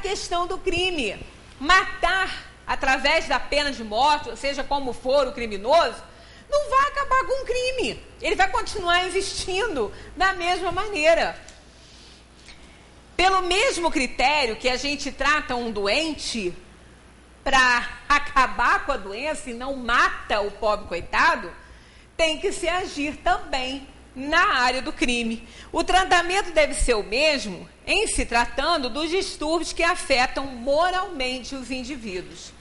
questão do crime. Matar através da pena de morte, ou seja, como for o criminoso, não vai acabar com o crime. Ele vai continuar existindo da mesma maneira. Pelo mesmo critério que a gente trata um doente para acabar com a doença e não mata o pobre coitado, tem que se agir também na área do crime. O tratamento deve ser o mesmo em se tratando dos distúrbios que afetam moralmente os indivíduos.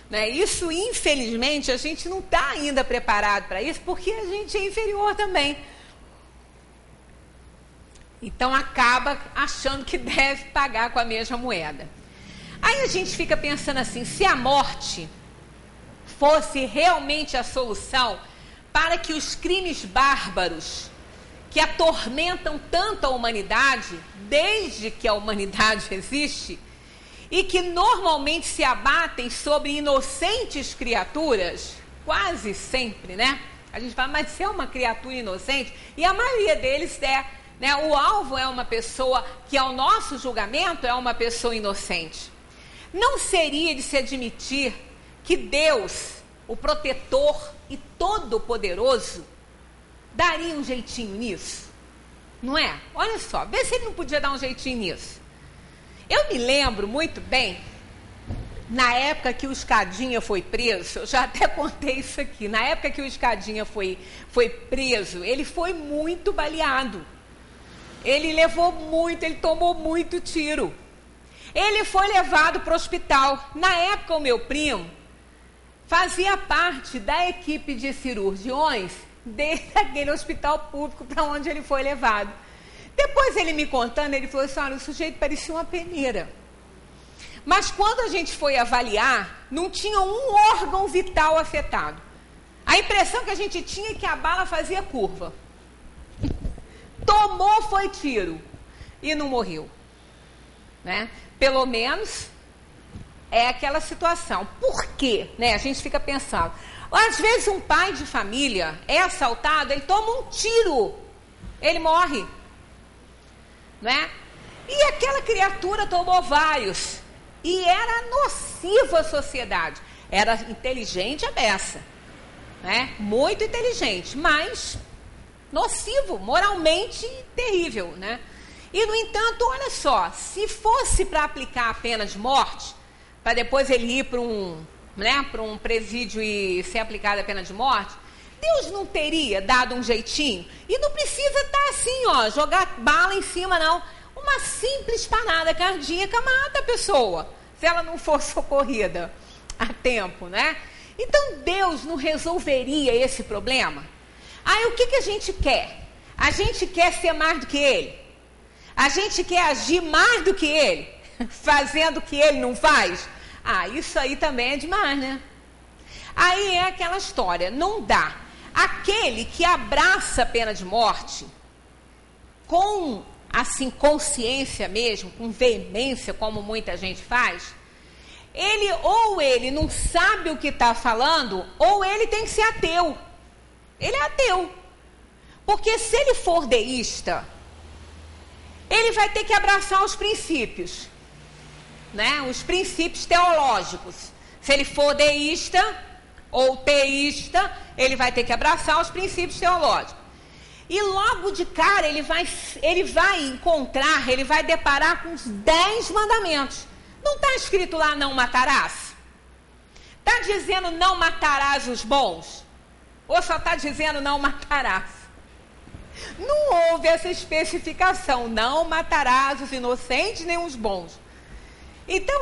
Né? Isso, infelizmente, a gente não está ainda preparado para isso, porque a gente é inferior também. Então, acaba achando que deve pagar com a mesma moeda. Aí a gente fica pensando assim, se a morte fosse realmente a solução para que os crimes bárbaros que atormentam tanto a humanidade, desde que a humanidade existe, e que normalmente se abatem sobre inocentes criaturas, quase sempre, né? A gente fala, mas se é uma criatura inocente, e a maioria deles é, né? O alvo é uma pessoa que, ao nosso julgamento, é uma pessoa inocente. Não seria de se admitir que Deus, o protetor e todo-poderoso, daria um jeitinho nisso? Não é? Olha só, vê se ele não podia dar um jeitinho nisso. Eu me lembro muito bem, na época que o Escadinha foi preso, eu já até contei isso aqui, na época que o Escadinha foi preso, ele foi muito baleado. Ele levou muito, ele tomou muito tiro. Ele foi levado para o hospital. Na época, o meu primo fazia parte da equipe de cirurgiões daquele hospital público para onde ele foi levado. Depois ele me contando, ele falou assim, olha, o sujeito parecia uma peneira. Mas quando a gente foi avaliar, não tinha um órgão vital afetado. A impressão que a gente tinha é que a bala fazia curva. Tomou, foi tiro. E não morreu. Né? Pelo menos é aquela situação. Por quê? Né? A gente fica pensando. Às vezes um pai de família é assaltado, ele toma um tiro, ele morre. Né? E aquela criatura tomou vários. E era nocivo à sociedade. Era inteligente a beça. Né? Muito inteligente, mas nocivo, moralmente terrível. Né? E, no entanto, olha só, se fosse para aplicar a pena de morte, para depois ele ir para um presídio e ser aplicada a pena de morte, Deus não teria dado um jeitinho? E não precisa estar assim, ó, jogar bala em cima, não. Uma simples parada cardíaca mata a pessoa, se ela não for socorrida a tempo, né? Então, Deus não resolveria esse problema? Aí, o que a gente quer? A gente quer ser mais do que Ele? A gente quer agir mais do que Ele? Fazendo o que Ele não faz? Ah, isso aí também é demais, né? Aí é aquela história, não dá. Aquele que abraça a pena de morte, com, assim, consciência mesmo, com veemência, como muita gente faz, ele não sabe o que está falando, ou ele tem que ser ateu. Ele é ateu. Porque se ele for deísta, ele vai ter que abraçar os princípios, né? Os princípios teológicos. Se ele for deísta ou teísta, ele vai ter que abraçar os princípios teológicos. E logo de cara ele vai deparar com os 10 mandamentos. Não está escrito lá não matarás? Está dizendo não matarás os bons? Ou só está dizendo não matarás? Não houve essa especificação, não matarás os inocentes nem os bons. Então,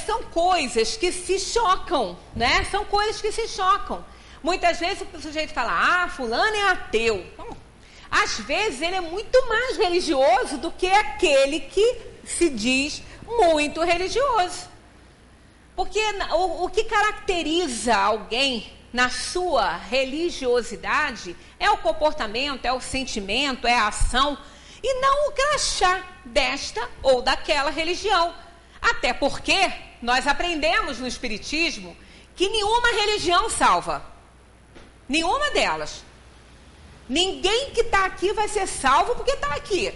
são coisas que se chocam, né? São coisas que se chocam. Muitas vezes o sujeito fala, fulano é ateu. Bom, às vezes ele é muito mais religioso do que aquele que se diz muito religioso. Porque o que caracteriza alguém na sua religiosidade é o comportamento, é o sentimento, é a ação, e não o crachá desta ou daquela religião. Até porque nós aprendemos no Espiritismo que nenhuma religião salva. Nenhuma delas. Ninguém que está aqui vai ser salvo porque está aqui.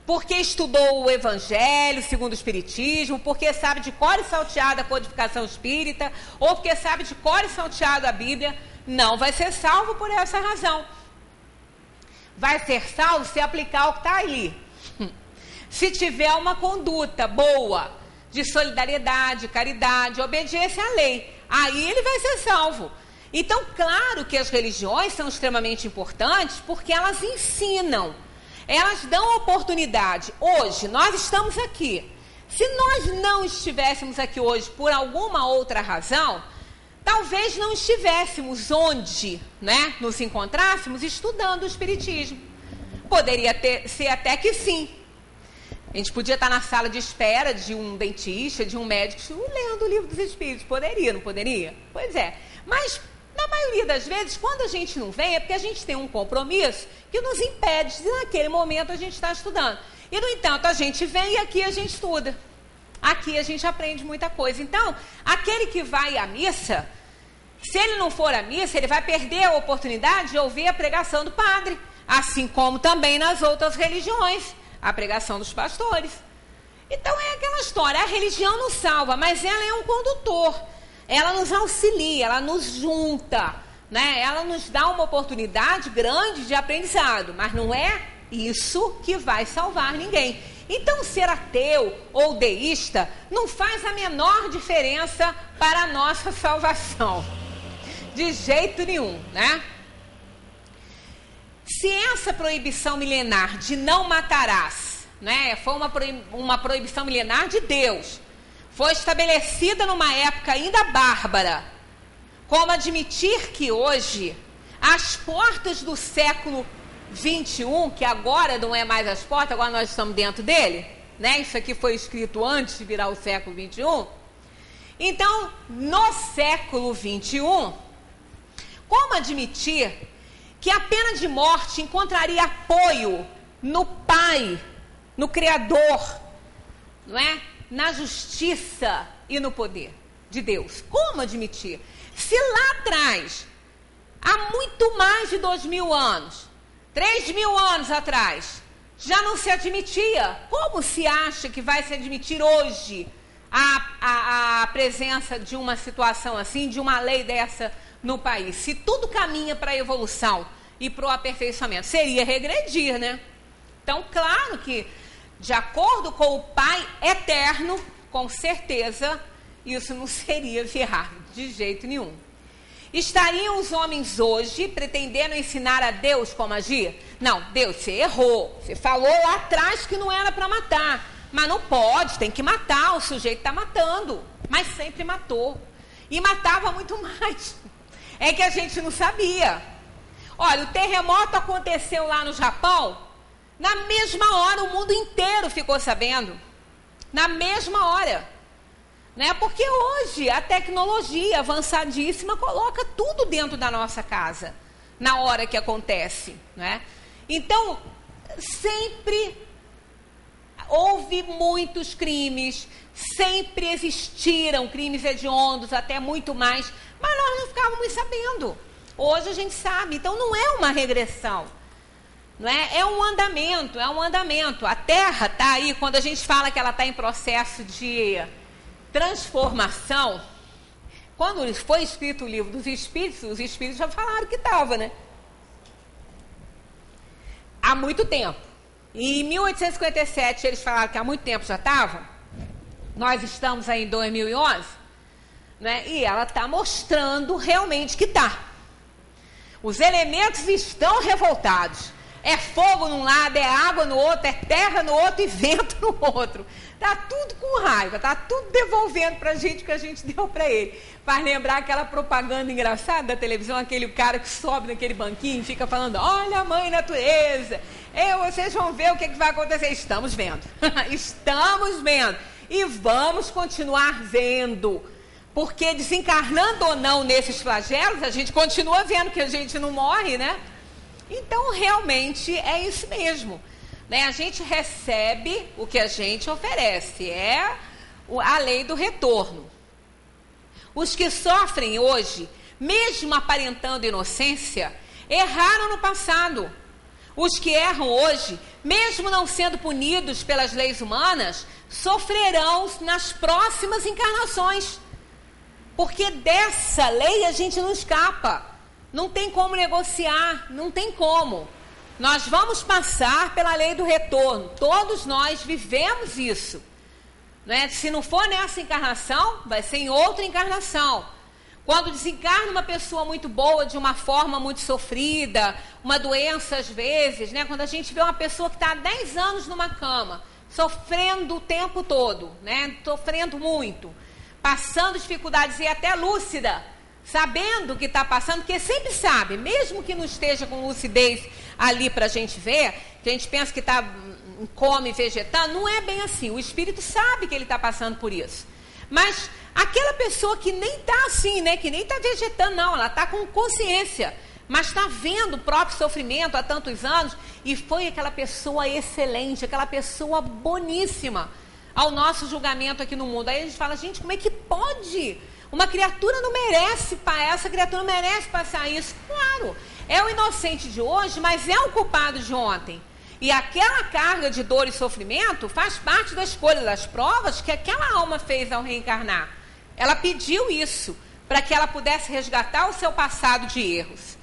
porque estudou o Evangelho segundo o Espiritismo, porque sabe de cor e salteado a codificação espírita, ou porque sabe de cor e salteado a Bíblia, não vai ser salvo por essa razão. Vai ser salvo se aplicar o que está ali. Se tiver uma conduta boa, de solidariedade, caridade, obediência à lei, aí ele vai ser salvo. Então, claro que as religiões são extremamente importantes porque elas ensinam, elas dão oportunidade. Hoje, nós estamos aqui. Se nós não estivéssemos aqui hoje por alguma outra razão, talvez não estivéssemos onde, né, nos encontrássemos estudando o Espiritismo. Poderia ser até que sim. A gente podia estar na sala de espera de um dentista, de um médico, lendo o Livro dos Espíritos. Poderia, não poderia? Pois é. Mas, na maioria das vezes, quando a gente não vem, é porque a gente tem um compromisso que nos impede de, naquele momento, a gente estar estudando. E, no entanto, a gente vem e aqui a gente estuda. Aqui a gente aprende muita coisa. Então, aquele que vai à missa, se ele não for à missa, ele vai perder a oportunidade de ouvir a pregação do padre. Assim como também nas outras religiões, a pregação dos pastores. Então é aquela história, a religião nos salva, mas ela é um condutor, ela nos auxilia, ela nos junta, né? Ela nos dá uma oportunidade grande de aprendizado, mas não é isso que vai salvar ninguém. Então ser ateu ou deísta não faz a menor diferença para a nossa salvação, de jeito nenhum, né? Se essa proibição milenar de não matarás, né, foi uma proibição milenar de Deus, foi estabelecida numa época ainda bárbara, como admitir que hoje, às portas do século XXI, que agora não é mais as portas, agora nós estamos dentro dele, né? Isso aqui foi escrito antes de virar o século XXI. Então, no século XXI, como admitir que a pena de morte encontraria apoio no Pai, no Criador, não é? Na justiça e no poder de Deus? Como admitir? Se lá atrás, há muito mais de 2000 anos, 3000 anos atrás, já não se admitia, como se acha que vai se admitir hoje a presença de uma situação assim, de uma lei dessa no país? Se tudo caminha para a evolução e para o aperfeiçoamento, seria regredir, né? Então, claro que, de acordo com o Pai eterno, com certeza, isso não seria viável, de jeito nenhum. Estariam os homens hoje pretendendo ensinar a Deus como agir? Não, Deus, você errou, você falou lá atrás que não era para matar, mas não pode, tem que matar, o sujeito está matando, mas sempre matou, e matava muito mais. É que a gente não sabia. Olha, o terremoto aconteceu lá no Japão, na mesma hora o mundo inteiro ficou sabendo. Na mesma hora. Né? Porque hoje a tecnologia avançadíssima coloca tudo dentro da nossa casa, na hora que acontece. Né? Então, sempre houve muitos crimes, sempre existiram crimes hediondos, até muito mais, mas nós não ficávamos sabendo. Hoje a gente sabe, então não é uma regressão, não é? É um andamento, é um andamento. A Terra está aí, quando a gente fala que ela está em processo de transformação, quando foi escrito o Livro dos Espíritos, os Espíritos já falaram que estava, né? Há muito tempo. E em 1857 eles falaram que há muito tempo já estava. Nós estamos aí em 2011, né? E ela está mostrando realmente que está. Os elementos estão revoltados. É fogo num lado, é água no outro, é terra no outro e vento no outro. Está tudo com raiva, está tudo devolvendo para a gente o que a gente deu para ele. Faz lembrar aquela propaganda engraçada da televisão, aquele cara que sobe naquele banquinho e fica falando: olha a mãe natureza, vocês vão ver o que vai acontecer. Estamos vendo, estamos vendo e vamos continuar vendo. Porque desencarnando ou não nesses flagelos, a gente continua vendo que a gente não morre, né? Então, realmente, é isso mesmo. Né? A gente recebe o que a gente oferece. É a lei do retorno. Os que sofrem hoje, mesmo aparentando inocência, erraram no passado. Os que erram hoje, mesmo não sendo punidos pelas leis humanas, sofrerão nas próximas encarnações. Porque dessa lei a gente não escapa. Não tem como negociar, não tem como. Nós vamos passar pela lei do retorno. Todos nós vivemos isso. Né? Se não for nessa encarnação, vai ser em outra encarnação. Quando desencarna uma pessoa muito boa, de uma forma muito sofrida, uma doença às vezes, né? Quando a gente vê uma pessoa que está há 10 anos numa cama, sofrendo o tempo todo, né? Sofrendo muito, passando dificuldades e até lúcida, sabendo o que está passando, porque sempre sabe, mesmo que não esteja com lucidez ali para a gente ver, que a gente pensa que está em coma e vegetando, não é bem assim. O espírito sabe que ele está passando por isso. Mas aquela pessoa que nem está assim, né, que nem está vegetando, não, ela está com consciência, mas está vendo o próprio sofrimento há tantos anos, e foi aquela pessoa excelente, aquela pessoa boníssima ao nosso julgamento aqui no mundo. Aí a gente fala, gente, como é que pode? Uma criatura não merece, essa criatura não merece passar isso. Claro, é o inocente de hoje, mas é o culpado de ontem. E aquela carga de dor e sofrimento faz parte da escolha das provas que aquela alma fez ao reencarnar. Ela pediu isso para que ela pudesse resgatar o seu passado de erros.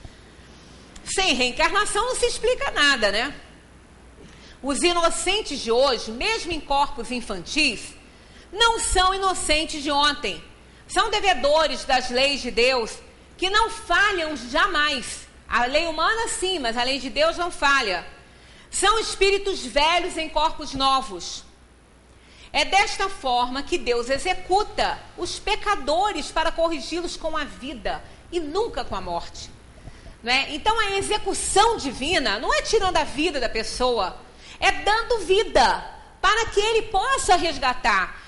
Sem reencarnação não se explica nada, né? Os inocentes de hoje, mesmo em corpos infantis, não são inocentes de ontem. São devedores das leis de Deus que não falham jamais. A lei humana sim, mas a lei de Deus não falha. São espíritos velhos em corpos novos. É desta forma que Deus executa os pecadores para corrigi-los com a vida e nunca com a morte. Né? Então a execução divina não é tirando a vida da pessoa, é dando vida para que ele possa resgatar.